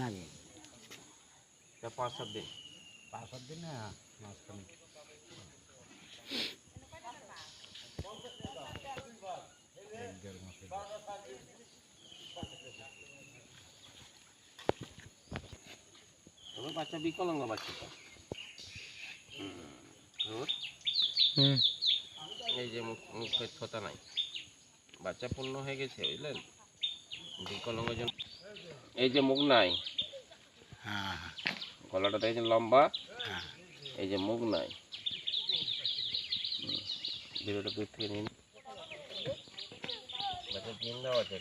নাকি 5-7 দিন 5-7 দিন না মাঝখানে তবে বাচ্চা বিকলাঙ্গ বাচ্চা তো এই যে মুখে ছতা নাই, বাচ্চা পূর্ণ হয়ে গেছে বুঝলেন, বিকলাঙ্গ জন্য এই যে মুখ নাই, হ্যাঁ গলাটা দেখেছেন লম্বা, হ্যাঁ এই যে মুখ নাই। ভিডিওটা দূর থেকে নিন। বাচ্চা জিন্দাও আছে,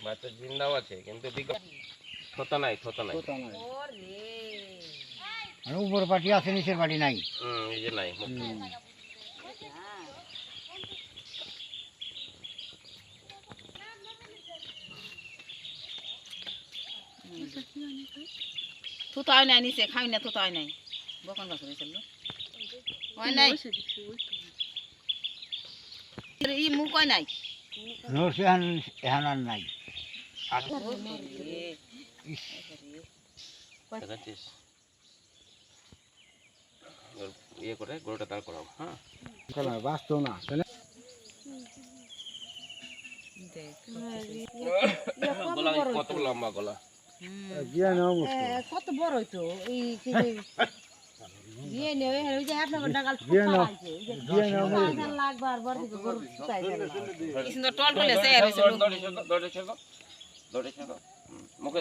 বাচ্চা জিন্দাও আছে কিন্তু থতা নাই, থতা নাই, আর উপর পাটি আছে নিচের পাটি নাই। এই যে নাই মুখ। থুতাই নাই নিচে খাই না, থুতাই নাই বকন গাছ হয়েছিল হয় নাই ই মুখ হয় নাই নরসি এখন আর নাই। দেখাচ্ছিস ইয়ে করে গরুটা দাঁড় করাও। হ্যাঁ বাঁচতো না গলা কত লম্বা গলা, কত বড় হইতো এই বিয়ে নেই ওই যে আপনার ডাগাল লাগবার বড় দিকে গরু সুতাই যায় কি সুন্দর টল টলে সে হইছে দৌড়ে মুখে